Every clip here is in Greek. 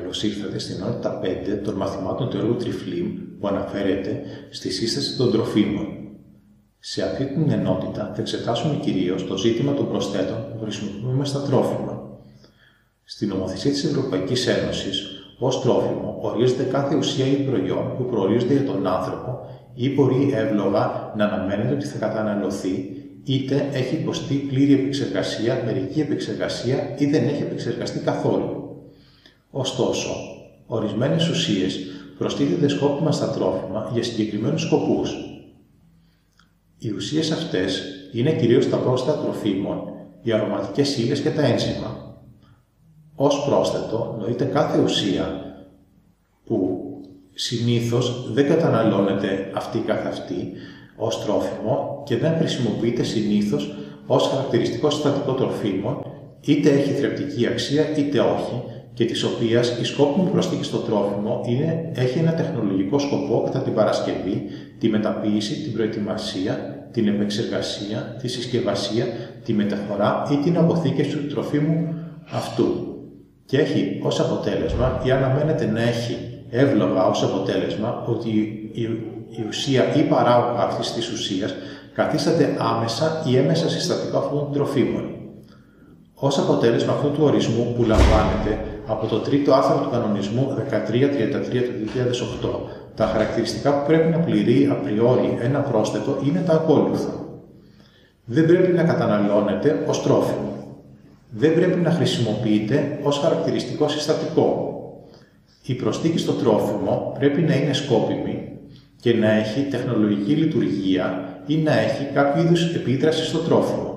Καλώς ήρθατε στην ενότητα 5 των μαθημάτων του έργου Τριφλίμ που αναφέρεται στη σύσταση των τροφίμων. Σε αυτή την ενότητα θα εξετάσουμε κυρίως το ζήτημα των προσθέτων που χρησιμοποιούμε στα τρόφιμα. Στην νομοθεσία της Ευρωπαϊκής Ένωσης, ως τρόφιμο ορίζεται κάθε ουσία ή προϊόν που προορίζεται για τον άνθρωπο ή μπορεί εύλογα να αναμένεται ότι θα καταναλωθεί, είτε έχει υποστεί πλήρη επεξεργασία, μερική επεξεργασία ή δεν έχει επεξεργαστεί καθόλου. Ωστόσο, ορισμένες ουσίες προστίθενται σκόπιμα στα τρόφιμα για συγκεκριμένους σκοπούς. Οι ουσίες αυτές είναι κυρίως τα πρόσθετα τροφίμων, οι αρωματικές ύλες και τα ένζημα. Ως πρόσθετο νοείται κάθε ουσία που συνήθως δεν καταναλώνεται αυτή καθ' αυτή ως τρόφιμο και δεν χρησιμοποιείται συνήθως ως χαρακτηριστικό συστατικό τροφίμων, είτε έχει θρεπτική αξία είτε όχι, και της οποίας η σκόπιμη προσθήκη στο τρόφιμο έχει ένα τεχνολογικό σκοπό κατά την παρασκευή, τη μεταποίηση, την προετοιμασία, την επεξεργασία, τη συσκευασία, τη μεταφορά ή την αποθήκευση του τροφίμου αυτού. Και έχει ως αποτέλεσμα ή αναμένεται να έχει εύλογα ως αποτέλεσμα ότι η ουσία ή παράγωγα αυτής της ουσίας καθίσταται άμεσα ή έμεσα συστατικό αυτών των τροφίμων. Ως αποτέλεσμα αυτού του ορισμού που λαμβάνεται από το τρίτο άρθρο του κανονισμού 1333 του 2008, τα χαρακτηριστικά που πρέπει να πληρεί απριόρι ένα πρόσθετο είναι τα ακόλουθα. Δεν πρέπει να καταναλώνεται ως τρόφιμο. Δεν πρέπει να χρησιμοποιείται ως χαρακτηριστικό συστατικό. Η προσθήκη στο τρόφιμο πρέπει να είναι σκόπιμη και να έχει τεχνολογική λειτουργία ή να έχει κάποιο είδους επίδραση στο τρόφιμο.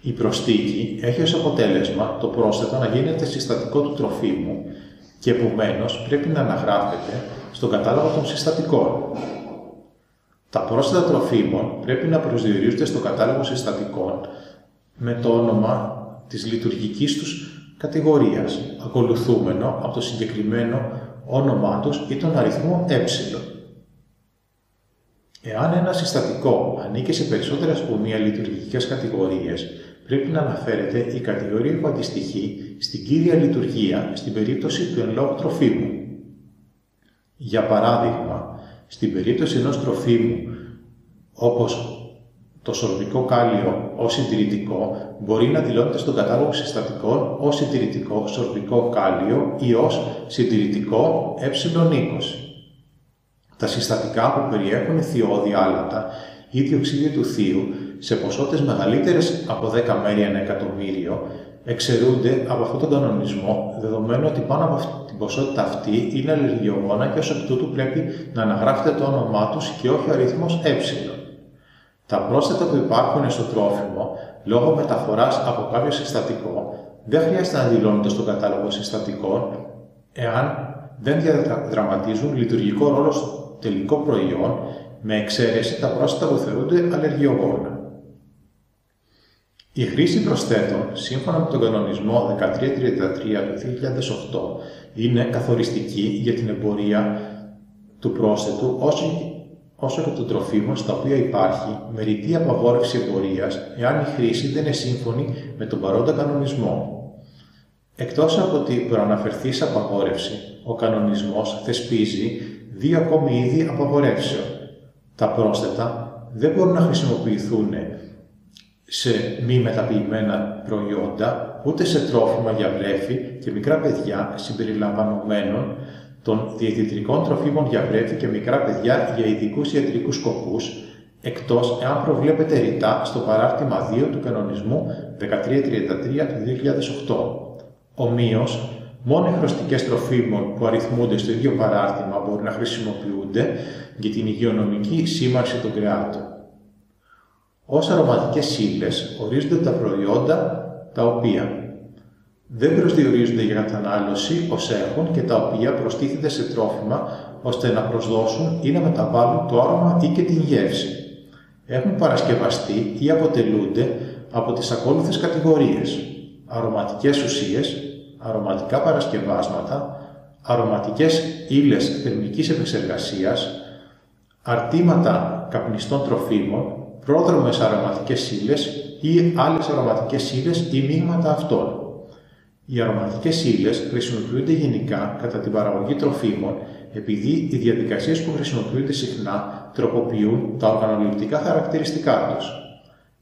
Η προσθήκη έχει ως αποτέλεσμα το πρόσθετο να γίνεται συστατικό του τροφίμου και επομένως πρέπει να αναγράφεται στον κατάλογο των συστατικών. Τα πρόσθετα τροφίμων πρέπει να προσδιορίζονται στο κατάλογο συστατικών με το όνομα της λειτουργικής τους κατηγορίας, ακολουθούμενο από το συγκεκριμένο όνομά τους ή τον αριθμό ε. Εάν ένα συστατικό ανήκει σε περισσότερες από μία λειτουργικές κατηγορίες, πρέπει να αναφέρεται η κατηγορία που αντιστοιχεί στην κύρια λειτουργία στην περίπτωση του εν λόγω τροφίμου. Για παράδειγμα, στην περίπτωση ενός τροφίμου, όπως το σορβικό κάλιο ως συντηρητικό, μπορεί να δηλώνεται στον κατάλογο συστατικών ως συντηρητικό σορβικό κάλιο ή ως συντηρητικό ε20. Τα συστατικά που περιέχουν θειώδη άλατα ή διοξείδιο του θείου σε ποσότητες μεγαλύτερες από 10 μέρη ανά εκατομμύριο εξαιρούνται από αυτόν τον κανονισμό, δεδομένου ότι πάνω από την ποσότητα αυτή είναι αλλεργιογόνα και ως εκ τούτου πρέπει να αναγράφεται το όνομά τους και όχι ο αριθμός ε. Τα πρόσθετα που υπάρχουν στο τρόφιμο, λόγω μεταφοράς από κάποιο συστατικό, δεν χρειάζεται να δηλώνονται στον κατάλογο συστατικών, εάν δεν διαδραματίζουν λειτουργικό ρόλο στο τελικό προϊόν, με εξαίρεση τα πρόσθετα που θεωρούνται αλλεργιογόνα. Η χρήση προσθέτων, σύμφωνα με τον κανονισμό 1333 του 2008, είναι καθοριστική για την εμπορία του πρόσθετου όσο και των τροφίμων στα οποία υπάρχει με ρητή απαγόρευση εμπορίας, εάν η χρήση δεν είναι σύμφωνη με τον παρόντα κανονισμό. Εκτός από την προαναφερθής απαγόρευση, ο κανονισμός θεσπίζει δύο ακόμη είδη απαγορεύσεων. Τα πρόσθετα δεν μπορούν να χρησιμοποιηθούν σε μη μεταποιημένα προϊόντα, ούτε σε τρόφιμα για βρέφη και μικρά παιδιά συμπεριλαμβανομένων των διαιτητρικών τροφίμων για βρέφη και μικρά παιδιά για ειδικούς ιατρικούς σκοπούς, εκτός εάν προβλέπεται ρητά στο παράρτημα 2 του κανονισμού 1333 του 2008. Ομοίως, μόνο οι χρωστικές τροφίμων που αριθμούνται στο ίδιο παράρτημα μπορούν να χρησιμοποιούνται για την υγειονομική σήμανση των κρεάτων. Ως αρωματικές ύλες ορίζονται τα προϊόντα τα οποία δεν προσδιορίζονται για κατανάλωση ως έχουν και τα οποία προστίθενται σε τρόφιμα ώστε να προσδώσουν ή να μεταβάλουν το άρωμα ή και την γεύση. Έχουν παρασκευαστεί ή αποτελούνται από τις ακόλουθες κατηγορίες: αρωματικές ουσίες, αρωματικά παρασκευάσματα, αρωματικές ύλες θερμικής επεξεργασίας, αρτήματα καπνιστών τροφίμων, πρόδρομες αρωματικές ύλες ή άλλες αρωματικές ύλες ή μείγματα αυτών. Οι αρωματικές ύλες χρησιμοποιούνται γενικά κατά την παραγωγή τροφίμων επειδή οι διαδικασίες που χρησιμοποιούνται συχνά τροποποιούν τα οργανοληπτικά χαρακτηριστικά τους.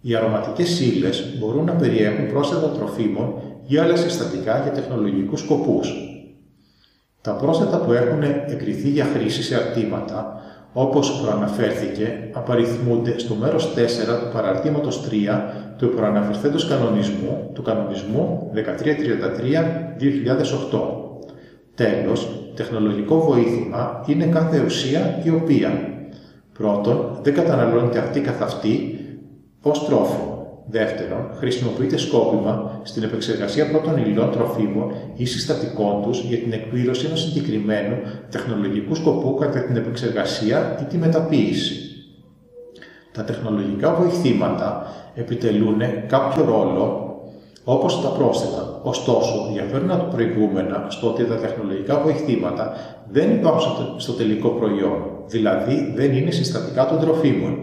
Οι αρωματικές ύλες μπορούν να περιέχουν πρόσθετα τροφίμων ή άλλα συστατικά για τεχνολογικούς σκοπούς. Τα πρόσθετα που έχουν εγκριθεί για χρήση σε αρτήματα, όπως προαναφέρθηκε, απαριθμούνται στο μέρος 4 του παραρτήματος 3 του προαναφερθέντος κανονισμού, του κανονισμού 1333-2008. Τέλος, τεχνολογικό βοήθημα είναι κάθε ουσία η οποία πρώτον, δεν καταναλώνεται αυτή καθ' αυτή ως τρόφιμο. Δεύτερον, χρησιμοποιείται σκόπιμα στην επεξεργασία πρώτων υλών τροφίμων ή συστατικών τους για την εκπλήρωση ενός συγκεκριμένου τεχνολογικού σκοπού κατά την επεξεργασία ή τη μεταποίηση. Τα τεχνολογικά βοηθήματα επιτελούν κάποιο ρόλο όπως τα πρόσθετα. Ωστόσο, διαφέρουν από τα προηγούμενα στο ότι τα τεχνολογικά βοηθήματα δεν υπάρχουν στο τελικό προϊόν, δηλαδή δεν είναι συστατικά των τροφίμων.